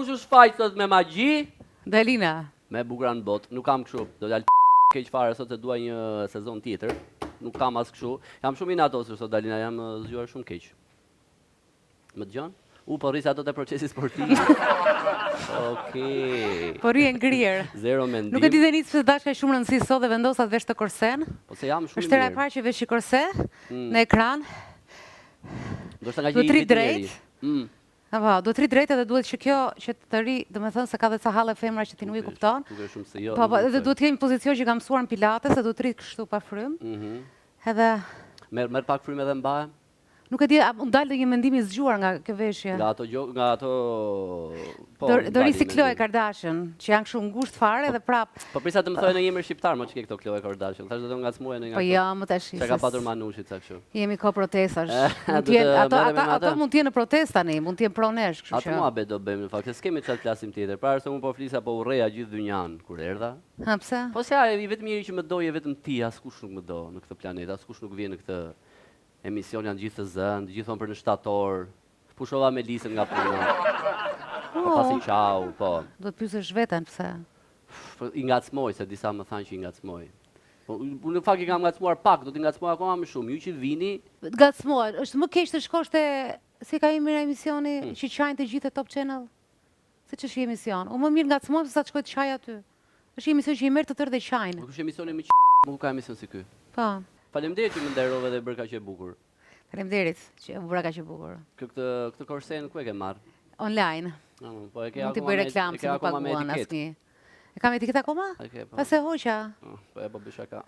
kush u shfaq sot me magji? Dalina. Me bukura në botë. Nuk kam kështu. Do dal keq fare sot se dua një sezon tjetër. Nuk kam as kështu. Jam shumë i natosur sot Dalina, jam zgjuar shumë keq. Më dëgjon? Po rris ato te procesi sportiv. Okej. Po rri e ngrirë. Zero mendim. Nuk e di dhe nic pse dashka shumë rëndësi sot dhe vendosa të vesh të korsen. Po se jam shumë i Është hera e mirë. parë që vesh i korse në ekran. Do të nga Duhet që rri drejt. Apo, duhet rri drejt edhe duhet që kjo që të rri, domethënë se ka dhe ca halle femra që ti nuk i kupton. Duke shumë se jo. Po, edhe duhet të kemi pozicion që kam mësuar në pilates, se duhet rrit kështu pa frym. Edhe merr pak frymë edhe mbahem. nuk e di, unë dalë dhe një mendim i zgjuar nga kjo veshje. Nga ato po. Do risi Khloe Kardashian, që janë kështu ngushtë fare dhe prap. Po prisa të më thojë në një emër shqiptar, më ç'ke këto Khloe Kardashian. Thash do të ngacmuaj në nga. Po ja, më tash. Çka ka patur Manushi ca kështu. Jemi ko protestash. Ato mund të jenë protest tani, mund të jenë pronesh, kështu që. Ato muhabet do bëjmë në fakt, se s'kemi çfarë flasim tjetër. Para se unë po flisa po urreja gjithë dynjan kur erdha. Ha pse? Po se ai vetëm njëri që më dojë vetëm ti, askush nuk më do në këtë planet, askush nuk vjen në këtë emision, janë gjithë të zënë, gjithë thonë për në shtator. Pushova me Lisën nga puna. Po pasi qau, po. Do të pyesësh veten pse? I ngacmoj, se disa më thanë që i ngacmoj. Po, në fakt i kam ngacmuar pak, do t'i ngacmoj akoma më shumë. Ju që vini... Ngacmuar, është më keq të shkosh te... Si ka emri emisioni që qajnë të gjithë Top Channel? Se që është i emision? U më mirë ngacmoj se sa të shkoj të qaj aty. Është i emision që i merr të tërë dhe qajnë. Po kështë emisioni më më ka emision si ky. Po. Faleminderit që më nderove dhe bërë kaq e bukur. Faleminderit që u bëra kaq e bukur. Këtë korsen ku e ke marrë? Online. Po e ke Mund t'i bëj reklamë se nuk paguan asnjë. E kam etiket akoma? Pas e hoqa. Po e po bëj shaka.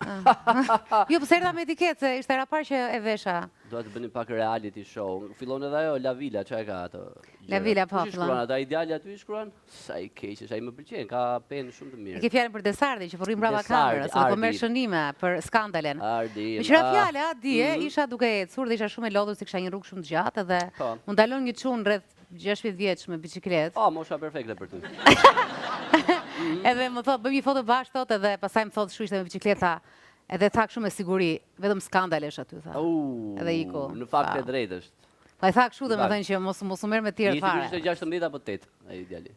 Jo, po se erdha me etiket, se ishte era parë që e vesha. Doa të bënim pak reality show. Fillon edhe ajo La Villa, çka e ka ato? La Villa po fillon. Ata ideale aty shkruan? Sa i keq është, ai më pëlqen, ka penë shumë të mirë. E ke fjalën për Desardin që po rrim brava kamerës, se po merr shënime për skandalen. Me qira fjala, di, isha duke ecur dhe isha shumë e lodhur se kisha një rrugë shumë të gjatë dhe u ndalon një çun rreth 16 vjeç me biçikletë. Oh, mosha perfekte për ty. Edhe më thot, bëjmë një foto bashkë thot edhe pastaj më thot shuishte me biçikleta. Edhe tha kështu me siguri, vetëm skandalesh aty tha. Edhe iku. Në fakt e drejtë është. Pa i tha kështu dhe më thënë që mos u merr me të tjerë fare. Ishte 16 apo 8, ai ideali.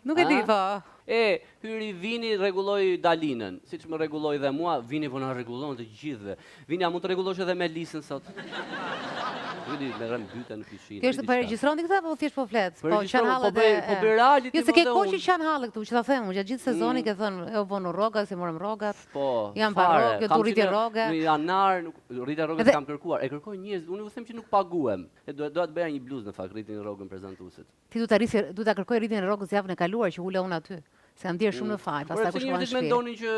Nuk e di po. Hyri Vini rregulloi Dalinën, siç më rregulloi dhe mua, Vini po na rregullon të gjithëve. Vini, a mund të rregullosh edhe me Lisën sot? Vini me rëm byte në pishinë. Kjo është po regjistron ti këtë apo thjesht po flet? Po qan hallet. Po bëj reality. Jo se ke kohë që qan hallet këtu, që ta them, gjatë gjithë sezonit ke thënë, e vonu rroga, se morëm rrogat. Po. Jam pa rrogë, tu rritje rroga. Në janar, rritja rrogës kam kërkuar. E kërkoj njerëz, unë u them që nuk paguhem. Doa të bëja një bluzë në fakt, rritin rrogën prezantuesit. Ti du ta kërkoj rritjen e rrogës javën e kaluar që ula unë aty. Se jam dirë shumë në faj, pastaj ku shkuan në shtëpi. Mendonin që,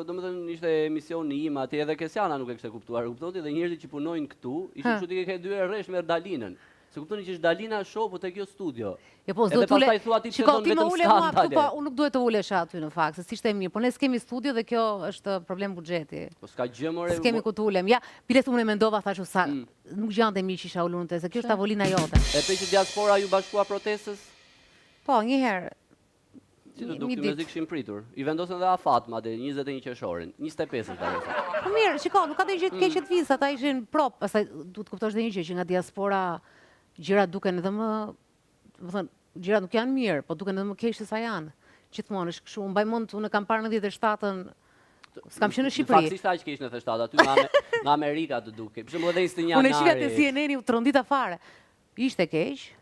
domethënë, ishte emisioni im atje edhe Kesiana nuk e kishte kuptuar. Kuptonti dhe njerëzit që punojnë këtu, ishin kështu ti ke dy rresh me Dalinën. Se kuptoni që është Dalina show po te kjo studio. Jo po s'do të ule. Shikoj ti më ule mua këtu, po unë nuk duhet të ulesh aty në fakt, se s'ishte mirë. Po ne s'kemi studio dhe kjo është problem buxheti. Po s'ka gjë more. S'kemi ku të ulem. Ja, bilet unë mendova thashë sa nuk gjante mirë që isha ulur te, se kjo është tavolina jote. E pe që diaspora ju bashkua protestës? Po, një herë. Si do dukti me zi këshim pritur? I vendosën dhe afat madhe 21 qershorin, 25 është daresa. Po mirë, shiko, nuk ka të gjë të keqe të vizë, ata ishin prop, pastaj duhet kuptosh dhe një gjë që nga diaspora gjërat duken edhe më, gjërat nuk janë mirë, po duken edhe më keq se sa janë. Gjithmonë është kështu, mbaj mend unë kam parë në 97-ën, s'kam qenë në Shqipëri. Faktësisht aq keq në 97, aty nga Amerika të duke. Për shembull edhe 21 janari. Unë shifja te CNN-i u trondita fare. Ishte keq.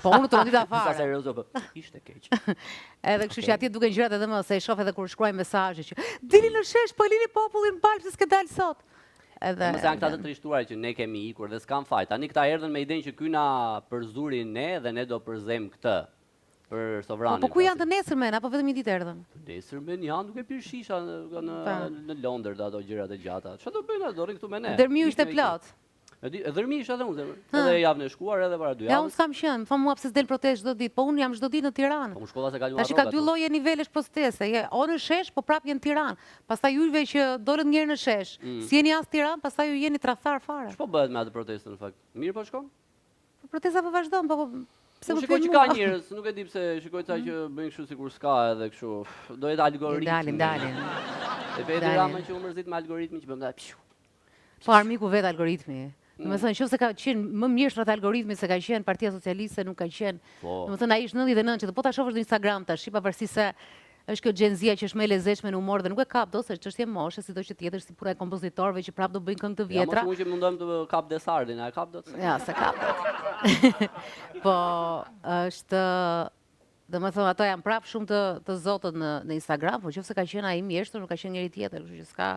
Po unë të rëndita fare. Sa seriozo, po ishte keq. Edhe kështu që atje duken gjërat edhe më, se e shoh edhe kur shkruaj mesazhe që dini në shesh, po lini popullin balë se s'ke dalë sot. Edhe mos janë këta të trishtuar që ne kemi ikur dhe s'kan faj. Tani këta erdhën me idenë që ky na përzurin ne dhe ne do përzejmë këtë për sovranin. Po ku janë të nesërmen apo vetëm një ditë erdhën? Nesërmen janë duke pirë shisha në Londër dhe ato gjërat e gjata. Çfarë do bëjnë ato, do rrin këtu me ne? Dërmiu ishte plot. E dërmi isha edhe unë, edhe javën e shkuar edhe para 2 javësh. Ja, unë s'kam qenë, më mua pse s'del protestë çdo ditë, po unë jam çdo ditë në Tiranë. Po shkolla se kaluar. Tash ka 2 lloje nivelesh proteste, o në shesh, po prap jeni në Tiranë. Pastaj juve që dolët njerë në shesh, si jeni as Tiranë, pastaj ju jeni tradhtar fare. Ç'po bëhet me atë protestën në fakt? Mirë po shkon? Protesta po vazhdon, po pse nuk shikoj që ka njerëz, nuk e di pse shikoj ca që bëjnë kështu sikur s'ka edhe kështu. Do jetë algoritmi. Dalin. E vetë Rama që u mërzit me algoritmin që bëm. Po armiku vet algoritmi. Domethënë, nëse ka qenë më mjeshtrat algoritmi se ka qenë Partia Socialiste, nuk ka qenë. Domethënë, ai është 99 që po ta shohësh në Instagram tash, pavarësisht se është kjo Gen Z që është më e lezetshme në humor dhe nuk e kap dot se çështje moshe, sido që tjetër si puna e kompozitorëve që prapë do bëjnë këngë të vjetra. Ja, mos që mundojmë të kap Desardin, a e kap dot? Ja, se kap dot. Po është domethënë ato janë prapë shumë të zotët në Instagram, por nëse ka qenë ai mjeshtër, nuk ka qenë njëri tjetër, kështu që s'ka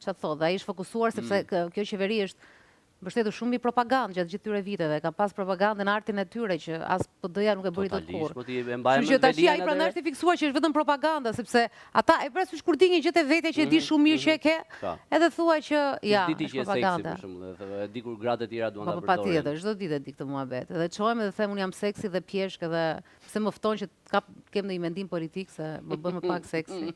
çfarë thotë. Ai është fokusuar sepse kjo qeveri është mbështetur shumë i propagandë gjatë gjithë këtyre viteve, ka pas propagandën në artin e tyre që as PD-ja nuk e bëri dot kurrë. Po ti e mbajmë Kështu që tash ai prandaj është i fiksuar që është vetëm propaganda, sepse ata e parasysh kur di një gjë të vetja që e di shumë mirë që e ke, edhe thua që ja, është propaganda. Për shembull, e di kur gratë e tjera duan ta përdorin. Po patjetër, çdo ditë e di këtë muhabet. Edhe çohem edhe them un jam seksi dhe pjeshk edhe pse më fton që kem ndonjë mendim politik se më bën më pak seksi.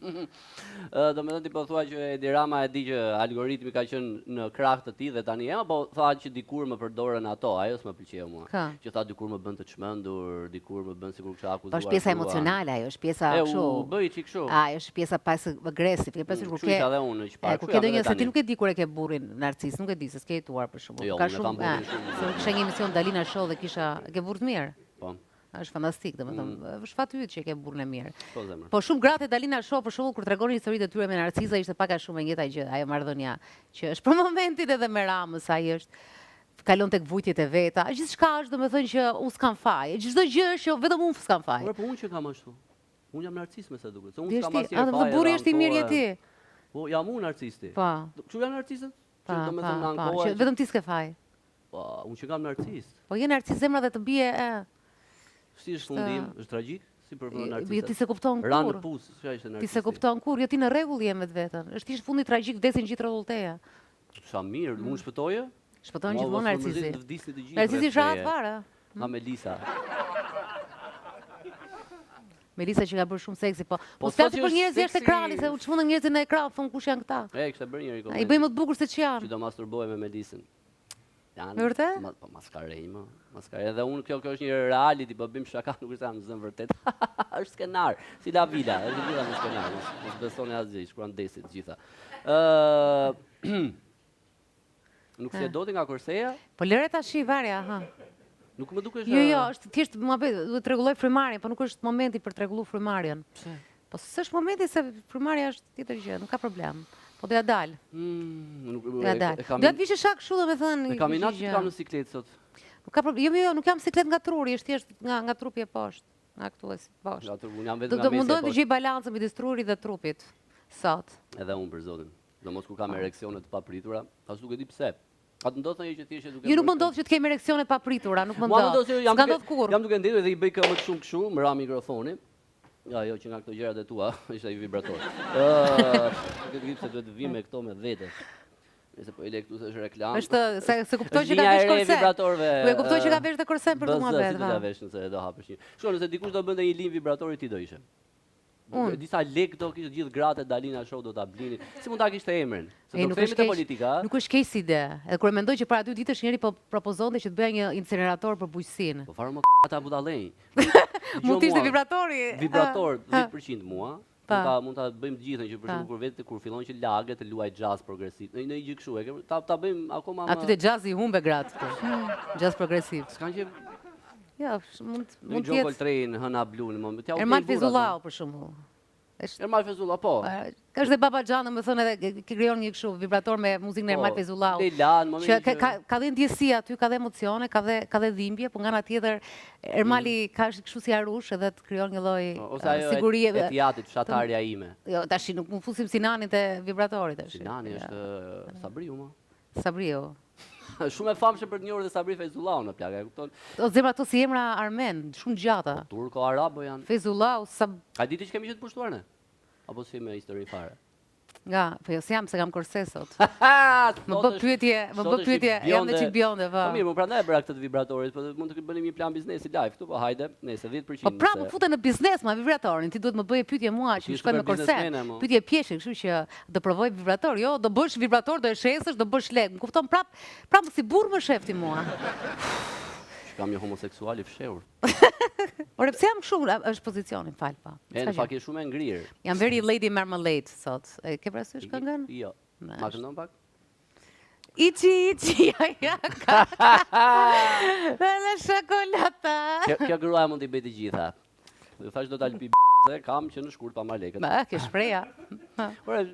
Domethënë ti po thua që Edi Rama e di që algoritmi ka qenë në krah të tij dhe tani po tha që dikur më përdorën ato, ajo s'më pëlqeu mua. Që tha dikur më bën të çmendur, dikur më bën sikur kisha akuzuar. Po është pjesa emocionale ajo, është pjesa kështu. U bëj çik kështu. Është pjesa pas agresiv, e pasur kur ke. Edhe unë që parë. Kur ke ndonjë se ti nuk e di kur e ke burrin narcis, nuk e di se s'ke jetuar për shembull. Ka shumë. Se kisha një emision Dalina Show dhe kisha ke burr të mirë. Po. Është fantastik, domethënë, është fat yt që e ke burrën e mirë. Po zemër. Po shumë gratë Dalina Show për shembull kur tregonin historitë e tyre me narciza ishte pak a shumë e njëjta gjë, ajo marrëdhënia që është për momentin edhe me Ramës, ai është kalon tek vujtjet e veta. Gjithçka është domethënë që unë s'kam faj. Çdo gjë është që vetëm unë s'kam faj. Po unë që kam ashtu. Unë jam narcis me sa duket. Se unë s'kam asnjë faj. Dhe burri është i mirë je ti. Po jam unë narcisti. Po. Çu janë narcisët? Që domethënë ankohet. Që vetëm ti s'ke faj. Po, unë që kam narcist. Po je narcis zemra dhe të bie Si është fundim? Është tragjik? Si për narcisët? Jo ti se kupton kur. Ranë pus, çfarë ishte narcisti? Ti se kupton kur, jo ti në rregull je me vetën. Është ish fundi tragjik, vdesin gjithë rrotullteja. Sa mirë, unë shpëtoje? Shpëton gjithmonë narcisi. Narcisi Narcisi është rahat fare. Nga Melisa. Melisa që ka bërë shumë seksi, po flasë për njerëz jashtë ekrani, se u çmundën njerëzit në ekran, thon kush janë këta. Kishte bërë njëri koment. Ai bëjmë më të bukur se ç'janë. Që do masturbohej me Melisën. Vërtet? Po maskarej më. Maskarej edhe unë kjo është një reality, po bëjmë shaka, nuk është në zën vërtet. Është skenar, si La Vila, është gjitha në skenar. Mos besoni asgjë, shkruan desit gjitha. Nuk se doti nga kurseja? Po lëre tash i varja, ha. Nuk më dukesh. Jo, është thjesht duhet të rregulloj frymarrjen, po nuk është momenti për të rregulluar frymarrjen. Pse? Po s'është momenti se frymarrja është tjetër gjë, nuk ka problem. Po do ja dal. Do ja dal. Do të vishë shak kështu domethënë. E kam inat që kam në siklet sot. Nuk ka problem. Jo, nuk jam siklet nga truri, është thjesht nga trupi e poshtë, nga këtu e poshtë. Nga trupi, unë jam vetëm nga mesi e poshtë. Do mundohem të gjej balancën midis trurit dhe trupit sot. Edhe unë për zotin. Do mos ku kam ereksione të papritura, as nuk e di pse. A të ndodh ndonjë që thjesht duke. Jo, nuk më ndodh që të kem ereksione pa pritura, nuk më ndodh. S'ka ndodh kurrë. Jam duke ndjetur dhe i bëj këmbë shumë kështu, më ra mikrofoni. Jo, që nga këto gjërat e tua, ishte ai vibrator. Këtë grip se duhet të vi me këto me vete. Nëse po i le këtu se është reklam. Është se kuptoj që ka vesh korsen. Vibratorëve. Po e kuptoj që ka vesh të korsen për të muhabet. Do ta vesh nëse do hapësh një. Shkon nëse dikush do bënte një linj vibratori ti do ishe. Disa lek do kishte gjithë gratë Dalina Show do ta blinin. Si mund ta kishte emrin? Se do femit e politika. Nuk është keq ide. Edhe kur mendoj që para 2 ditësh njëri po propozonte që të bëja një incinerator për bujqësinë. Po fare më ata budallëj. Mund të ishte vibratori. Vibrator 10% mua. Mund ta bëjmë të gjithën që për shembull kur vetë kur fillon që lagët të luaj jazz progresiv. Në një gjë kështu, ta bëjmë akoma më. Aty te jazzi humbe gratë këtu. Jazz progresiv. S'kan që ja, mund të jetë. John Coltrane, Hëna Blue në moment. Ermal Fezullau për shembull. Ermal Fezullau, po. Ka është dhe Baba Xhana më thonë edhe krijon një kështu vibrator me muzikën e Ermal Fezullau. Që ka dhe ndjesi aty, ka dhe emocione, ka dhe dhimbje, por nga ana tjetër Ermali ka kështu si arush edhe të krijon një lloj sigurie. Ose ajo e teatrit, fshatarja ime. Jo, tash nuk mund fusim Sinanin te vibratori tash. Sinani është Sabriu më. Sabriu. Shumë e famshëm për të njohur dhe Sabri Fezullau në plagë, e kupton? O zemra ato si emra armen, shumë gjata. Turko arabo janë. Fezullau, A diti që kemi që të pushtuar ne? Apo si me histori fare? Nga, po jo si jam se kam korse sot. Më bë pyetje, jam dhe çik bjonde, po. Po mirë, më prandaj e bëra këtë vibratorit, po mund të bënim një plan biznesi live këtu, po hajde, nëse 10%. Po pra më futen në biznes me vibratorin, ti duhet më bëje pyetje mua që më shkoj me korse. Pyetje pjeshe, kështu që do provoj vibrator, jo, do bësh vibrator, do e shesësh, do bësh lek. Më kupton prap si burr më shefti mua. Kam një homoseksual i fshehur. Ore pse jam kështu, është pozicioni, fal pa. Në fakt je shumë e ngrirë. Jam very Lady Marmalade sot. E ke parasysh këngën? Jo. Ma këndon pak? Ichi, ja, ka. Dhe në shokolata. Kjo gruaja mund t'i bëj të gjitha. Dhe thash do t'al pi se kam që në shkurt pa marr lekët. Ma, ke shpreja. Ore,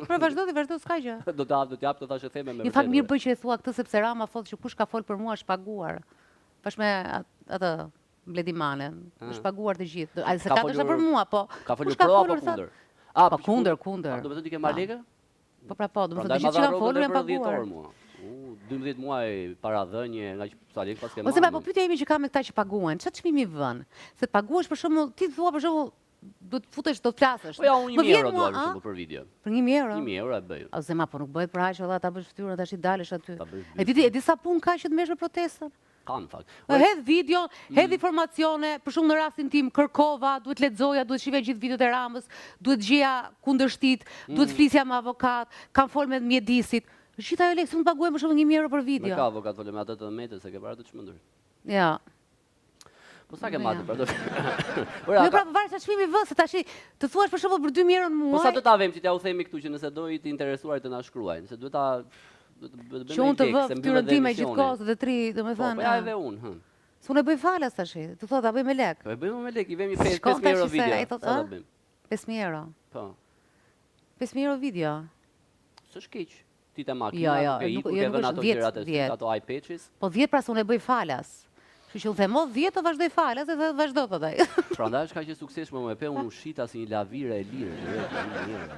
Vazhdo, s'ka gjë. do të jap të thashë theme me Një fakt mirë bëj që e thua këtë sepse Rama thotë që kush ka fol për mua është paguar. Pash me atë Bledimane, është paguar të gjithë. Ai se ka thënë për mua, po. Ka folur pro apo kundër? Po kundër. Do të thotë ti ke marr lekë? Po pra po, do të thotë gjithë që kanë folur janë paguar. 12 muaj para dhënie, nga që sa lekë pas ke marrë. Ose po pyetja ime që kam me këta që paguajnë, çfarë çmimi vën? Se të paguash për shembull, ti thua për shembull do të futesh, do të flasësh. Po ja, unë 1.000 euro dua për shembull për video. Për 1.000 euro? 1.000 euro e bëj. Ose ma po nuk bëhet për aq, valla ta bësh fytyrën tash i dalësh aty. E di sa punë ka që të merresh me protestën? Kanë fakt. Hedh video, hedh informacione, për shumë në rastin tim kërkova, duhet lexoja, duhet shifja gjithë videot e Ramës, duhet gjeja kundërshtit, duhet flisja me avokat, kam fol me mjedisit. Gjithë ajo lekë, s'u paguajmë për shembull 1.000 euro për video. Me ka avokat folë me atë të metë se ke para të çmendur. Ja. Po sa ke marrë për do? Jo pra varet sa çmimi vë, se tash të thuash për shembull për 2.000 euro në muaj. Po sa do ta vëmë që t'ja u themi këtu që nëse do i të interesuar të na shkruajnë, se duhet ta që unë të vë fytyrën time gjithkohës dhe 3, domethënë. Po ja edhe unë, S'unë e bëj falas tash. Të thotë ta bëj me lek. Po e bëjmë me lek, i vëmë 5.000 euro video. Sa do bëjmë? 5.000 euro. Po. 5.000 euro video. S'është keq. Ti te makina, ke ikur ke vënë ato gjërat ato iPad-s. Po 10 pra se unë e bëj falas. Kështu që u them, 10 të vazhdoj falas, e vazhdo thot ai. Prandaj është kaq e suksesshme më pe unë ushita si një lavire e lirë.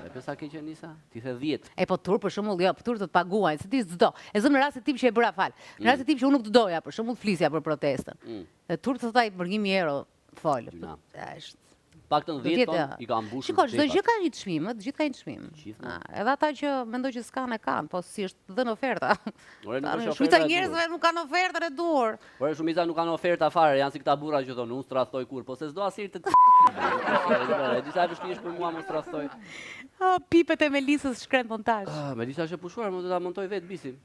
E pse ke qenë nisa? Ti the 10. E po tur për shembull, jo, tur të të paguajnë, se ti s'do. E zëm në rastin tim që e bëra fal. Në rastin tim që unë nuk të doja, për shembull flisja për protestën. E tur të thotaj për 1.000 euro fol. Është paktën 10 ton i ka mbushur. Shikoj, çdo gjë ka një çmim, të gjithë ka një çmim. Edhe ata që mendoj që s'kan e kanë, po si është dhënë oferta. Shumica e njerëzve nuk kanë ofertën e duhur. Ore shumica nuk kanë oferta fare, janë si këta burra që thonë unë stradhtoj kur, po se s'do asnjë të disa vështirësh për mua mos stradhtoj. Pipet e Melisës shkren montazh. Melisa është e pushuar, më do ta montoj vetë Bisi.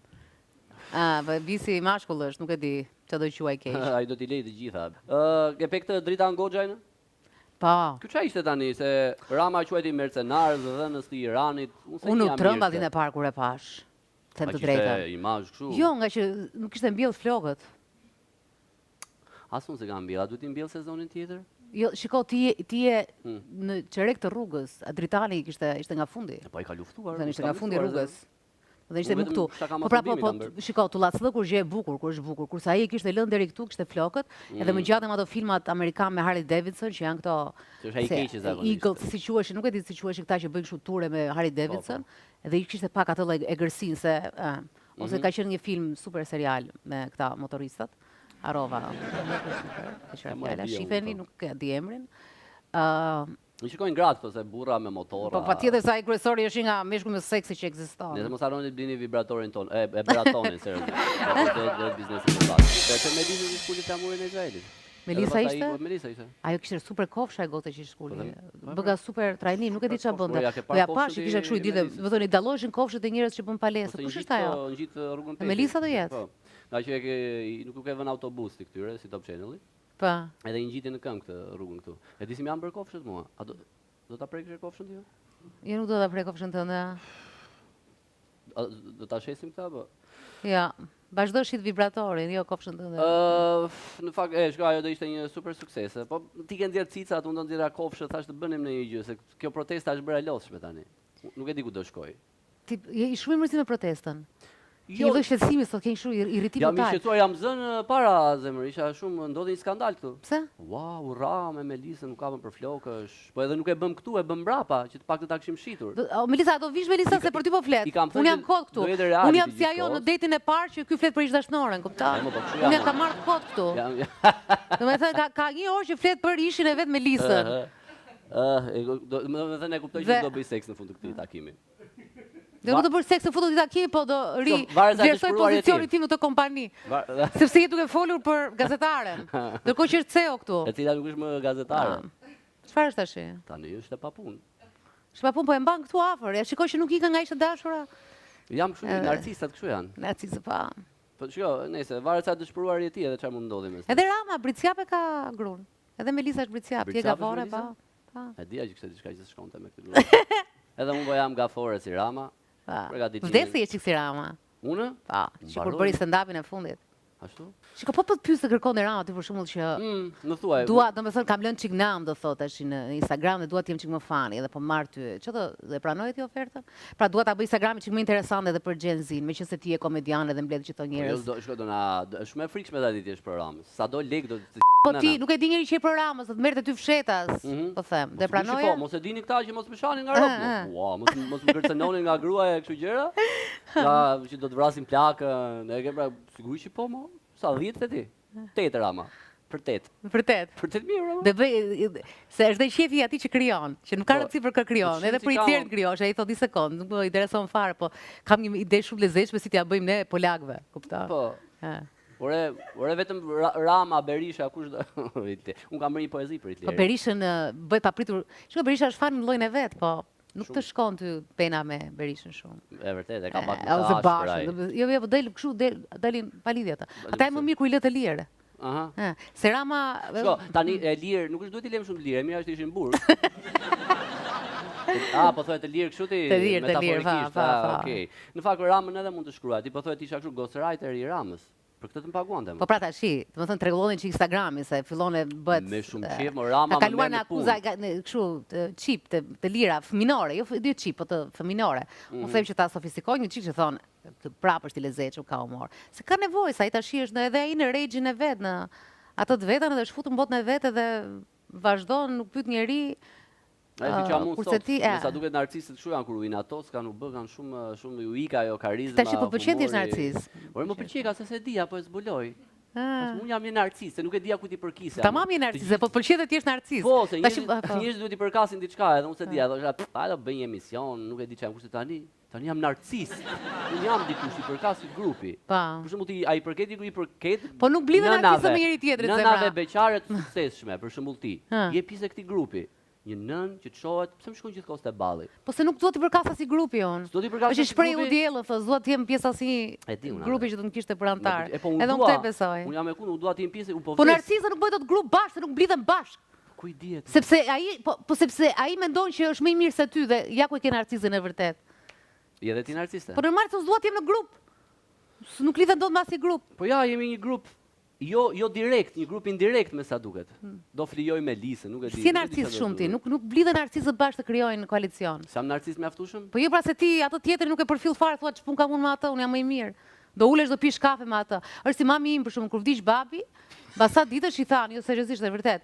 Bisi i mashkull është, nuk e di çfarë do quaj keq. Ai do t'i lejë të gjitha. Ke pe këtë drita Goxhajnë? Po. Kjo çfarë ishte tani se Rama quajti mercenar dhe dhënës të Iranit. Unë nuk trëmba ditën e parë kur e pash. Them të drejtën. Ishte imazh kështu. Jo, nga që nuk kishte mbjell flokët. Asun se ka mbjell, a duhet i mbjell sezonin tjetër? Jo, shiko, ti je në çerek të rrugës, Dritani ishte nga fundi. Po ai ka luftuar. Ishte nga fundi rrugës. Dhe ishte më këtu. Po pra po, shiko, tullacë kur gjë e bukur, kur është bukur. Kurse ai kishte lënë deri këtu, kishte flokët, edhe më gjatëm ato filmat amerikan me Harley Davidson që janë këto Eagles, si quheshin, nuk e di si quheshin këta që bëjnë kështu ture me Harley Davidson, edhe i kishte pak atë lloj egërsinë se ose ka qenë një film super serial me këta motoristat. Harova. Shifeni, nuk e di emrin. Më shikojnë gratë këto se burra me motora. Po patjetër se ai kryesori është nga meshkuj më seksi që ekziston. Nëse mos harroni të blini vibratorin ton, e bratonin seriozisht. Do biznesi më pas. Te me Melisën që shkuli flamurin e Izraelit. Melisa ishte? Melisa ishte. Ajo kishte super kofsha e gote që shkuli. Bëga super trajnim, nuk e di çfarë bënte. Po ja pash që kishte kështu i ditë, do thoni dalloheshin kofshët e njerëz që bën palesë. Kush është ajo? Ngjit rrugën 5. Melisa do jetë. Po. Nga që nuk e vën autobus ti këtyre si Top Channel-i. Po. Edhe i ngjitin në këmbë këtë rrugën këtu. E di si më janë bërë kofshët mua. A do ta prekësh kofshën ti? Jo, nuk do ta prek kofshën tënde. Do ta shesim këtë apo? Ja, vazhdo shit vibratorin, jo kofshën tënde. Në fakt, shko, ajo do ishte një super sukses. Po ti ke nxjerr cicat, unë do nxjerra kofshët, thash të bënim në një gjë, se kjo protesta është bërë e lodhshme tani. Nuk e di ku do shkoj. Ti je i shumë mërzi me protestën. Jo, do shqetësimi sot ke shumë irritim total. Jam i shqetësuar, jam zënë para zemër, isha shumë ndodhi një skandal këtu. Pse? Wow, Rama me Melisën nuk ka vënë për flokësh. Po edhe nuk e bëm këtu, e bëm mbrapa, që të paktën ta kishim shitur. Melisa, do vish Melisa se për ty po flet. Unë jam kot këtu. Unë jam si ajo në detin e parë që ky flet për ish dashnore, kupton? Unë jam ka marrë kot këtu. Domethënë ka një orë që flet për ishin e vet Melisën. Domethënë e kuptoj që do bëj seks në fund të këtij takimi. Do të bëj seks në fund të këtij takimi, po do vlerësoj pozicionin tim në këtë kompani. Sepse je duke folur për gazetaren. Ndërkohë që është CEO këtu. E cila nuk është më gazetare. Çfarë është tash? Tani është e papunë. Është papunë, po e mban këtu afër. Ja shikoj që nuk ikën nga ishte dashura. Jam kështu, narcistat kështu janë. Narcisë pa. Po shiko, nëse varet sa dëshpëruar je ti edhe çfarë mund ndodhi mes. Edhe Rama Bricjap e ka gruan. Edhe Melisa është Bricjap, ti e gavore pa. E dia që kishte diçka që shkonte me këtë gruan. Edhe unë po jam gafore si Rama. Vdesi e qik si Rama. Unë? Pa, që kur bëri stand-upin e fundit. Ashtu? Shiko, po të pyes të kërkon Rama ti për shembull që Më thuaj. dua, domethënë kam lënë çik nam do thotë tash në Instagram dhe dua të jem çik më fani edhe po marr ty. Çfarë dhe pranoje ti ofertën? Pra dua ta bëj Instagramin çik më interesant edhe për Gen Z, meqense ti je komedian edhe mbledh çito njerëz. Shko do na është më e frikshme tani ti është për Ramës. Sa do lek do të Po ti nuk e di njëri që je për Ramës, do të merrte ty fshetas, po them. Dhe pranoje? Po, mos e dini këta që mos më shanin nga rrobat. Ua, mos më kërcenonin nga gruaja e kështu gjëra. Ja, që do të vrasin plakën, e ke pra sigurisht që po mo. Sa 10 te ti? 8 Rama. Për 8. Për 8. Për 8 mirë. Dhe bëj se është dhe qefi atij që krijon, që nuk ka rëndësi për kë krijon, edhe për i tjerë krijosh, ai thotë 10 sekond, nuk më intereson fare, po kam një ide shumë lezetshme si t'ja bëjmë ne polakëve, kupton? Po. Ore vetëm Rama, Berisha, kush do? Unë kam bërë një poezi për Hitlerin. Po Berishën bëj papritur. Shiko Berisha është fan në llojin e vet, po nuk të shkon ty pena me Berishën shumë. E vërtet, e ka pak ose bashkë. Jo, po dalin pa lidhje ata. Ata e më mirë kur i lë të lirë. Aha. Se Rama Shko, tani e lirë, nuk është duhet i lëm shumë të lirë, e mirë është të ishin burg. Po thotë të lirë kështu ti metaforikisht. Okej. Në fakt Ramën edhe mund të shkruaj. Ti po thotë isha kështu ghostwriter i Ramës. Për këtë të më paguante. Po pra tashi, domethënë tregullonin që Instagrami se fillon e bëhet me shumë qef, mo Rama ka kaluar në akuza kështu çip të lira fëminore, jo çip, po të fëminore. Unë them që ta sofistikojnë një çik që thon prapë është i lezetshëm, ka humor. Se ka nevojë sa ai tashi është edhe ai në rage-in e vet, në atë të vetën edhe është futur në botën e vet edhe vazhdon, nuk pyet njeri. Kurse ti sa duket narcisët kështu janë kur u ato s'kan u bë kanë shumë u ika ajo karizma. Tash po pëlqen ti narcis. Por më pëlqej ka se se dia po e zbuloj. Unë jam një narcis, se nuk e dia ku ti përkisja. Tamam je narcis, po pëlqej ti je narcis. Po, se njerëzit duhet i përkasin diçka, edhe unë se dia, thosha, hajde bëj një emision, nuk e di çfarë kushtet tani. Tani jam narcis. Unë jam dikush i përkasit grupi. Për shembull ti ai përket i përket. Po nuk blidhen narcisë me njëri tjetrin se. Nënave beqare të suksesshme, për shembull ti. Je pjesë e këtij grupi. Një nën që të shohet, pse më shkon gjithkohës te balli? Po se nuk duhet të përkas as i grupi on. Është shpreh u diellën, thos, dua të jem pjesë as i grupi që do të më kishte për antar. Edhe unë këtë besoj. Unë jam e kundërt, dua të jem pjesë, po narcisa nuk bëhet dot grup bashkë, se nuk blidhen bashkë. Ku i dihet? Sepse ai mendon që është më i mirë se ty dhe ja ku e ke narcizën e vërtet. Je edhe ti narciste? Po normal se dua të jem në grup. Nuk lidhen dot me as i grup. Po ja, jemi një grup. Jo direkt, një grup indirekt me sa duket. Do flijoj me Lisën, nuk e di. Si narcis shumë ti, nuk blidhen narcisët bashkë të krijojnë koalicion. Sa narcis mjaftueshëm? Po jo pra se ti ato tjetër nuk e përfill fare, thua ç'pun kam unë me atë, unë jam më i mirë. Do ulesh do pish kafe me atë. Është si mami im për shkak kur vdiq babi, mbasa ditësh i thanë, jo seriozisht e vërtet.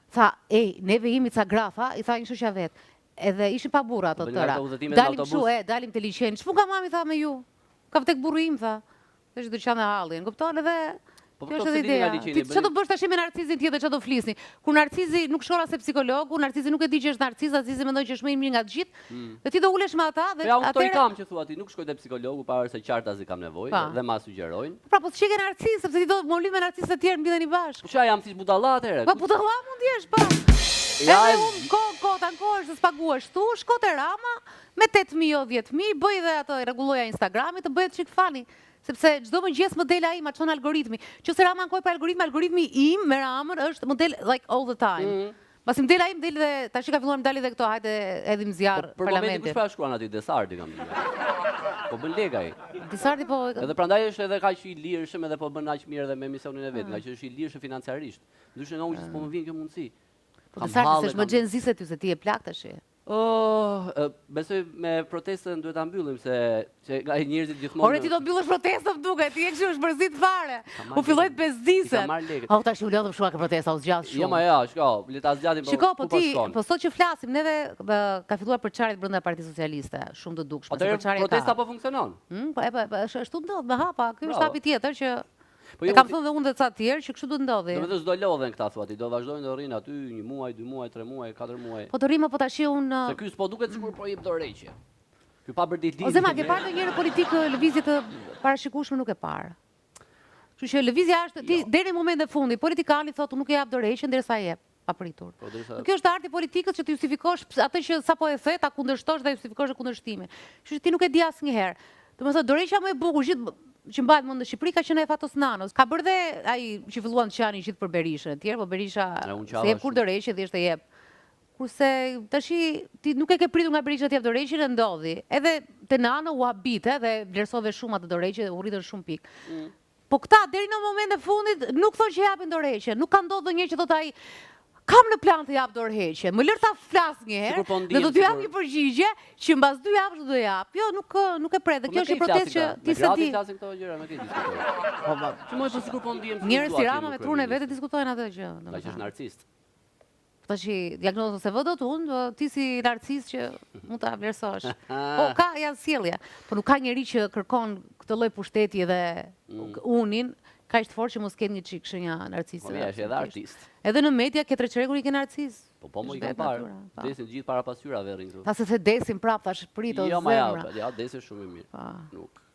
Tha, ej, neve jemi ca grafa, i tha një shoqja vet. Edhe ishin pa burra ato tëra. Dalim kështu, dalim te liçeni. Ç'pun ka mami tha me ju? Ka vtek burri im tha. Tash do të çanë hallin, kupton edhe kjo është edhe ideja. Ti çfarë do bësh tash me narcizin tjetër, çfarë do flisni? Kur narcizi nuk shkon as te psikologu, narcizi nuk e di që është narciz, narcizi mendon që është më i mirë nga të gjithë. Dhe ti do ulesh me ata dhe atëherë. Ja, unë kam që thua ti, nuk shkoj te psikologu para se qartazi kam nevojë dhe ma sugjerojnë. Pra po çike narciz, sepse ti do të molim me narcizë të tjerë mbledheni bashkë. Çfarë jam si budalla atëherë? Po budalla mund jesh, po. Ja, unë kohë ankohesh se spaguash tu, shko te Rama me 8.000 o 10.000, bëj dhe ato rregulloja Instagramit të bëhet çik fani. Sepse çdo mëngjes më del ai, ma çon algoritmi. Qëse Rama ankoj për algoritmi im me Ramën është model like all the time. Pasi më del ai, më del dhe tash ka filluar më dalin edhe këto, hajde edhim zjarr parlamentit. Për momentin kush pa shkruan aty Desardi kam thënë. Po bën lega ai. Desardi po. Edhe prandaj është edhe kaq i lirshëm edhe po bën aq mirë edhe me emisionin e vet, nga që është i lirshëm financiarisht. Ndryshe nga unë që s'po më vjen kjo mundësi. Po Desardi s'është më Gen Z se ty, se ti je plak tash. Besoj me protestën duhet ta mbyllim se nga njerëzit gjithmonë. Ore ti do mbyllësh protestën duket, ti je kështu është përzit fare. U filloi të bezdisen. Au tash u lodhëm shumë ka protesta, u zgjat shumë. Jo ma ja, shiko, le ta zgjatim po. Shiko, po ti, po sot që flasim, neve ka filluar përçarjet brenda Partisë Socialiste, shumë të dukshme. Protesta po funksionon. Po ashtu ndodh me hapa, ky është hapi tjetër që e kam thënë dhe unë dhe ca të tjerë që kështu do ndodhi. Domethënë s'do lodhen këta thua ti, do vazhdojnë të rrinë aty 1 muaj, 2 muaj, 3 muaj, 4 muaj. Po të rrimë po tash unë. Se ky s'po duket sikur po jep dorëheqje. Ky pa bërë ditë. O Zema, ke parë ndonjëherë politikë lëvizje të parashikueshme nuk e parë. Kështu që lëvizja është ti deri në momentin e fundit, politikani thotë nuk e jap dorëheqjen derisa jep papritur. Kjo është arti politikës që ti justifikosh atë që sapo e the, ta kundërshtosh dhe justifikosh kundërshtimin. Kështu që ti nuk e di asnjëherë. Domethënë dorëheqja më e bukur gjithë që mbahet mend në Shqipëri ka qenë e Fatos Nanos. Ka bërë dhe ai që filluan të qanin gjithë për Berishën e tjerë, po Berisha se jep kur dorëheqje thjesht e jep. Kurse tashi ti nuk e ke pritur nga Berisha t'jap dorëheqjen e ndodhi. Edhe te nana u habite dhe vlerësove shumë atë dorëheqje, u rritën shumë pikë. Po këta deri në momentin e fundit nuk thonë që japin dorëheqje, nuk ka ndodhur ndonjëherë që thotë ai kam në plan të jap dorëheqje. Më lër ta flas një herë dhe do t'ju jap një përgjigje që mbas 2 javësh do t'ju jap. Jo, nuk e pret. Dhe kjo është një protestë që ti s'e di. Flasin këto gjëra, nuk e diskutoj. Që më sikur po ndihem. Njerëz si Rama me trunën e vet diskutojnë atë gjë. Ka që është narcist. Tashi diagnozën se vë dot unë, ti si narcist që mund ta vlerësosh. Po ka janë sjellje, po nuk ka njerëj që kërkon këtë lloj pushteti dhe unin kaq të fortë që mos ketë një çik shenja narciste. Po ja, është edhe artist. Edhe në media ke treqerekun i ke narcist. Po më i kam parë. Desin gjithë para pasqyrave rrin këtu. Ta se the desin prap tash prit o Jo, ma zemra. ja, desin shumë i mirë. Nuk.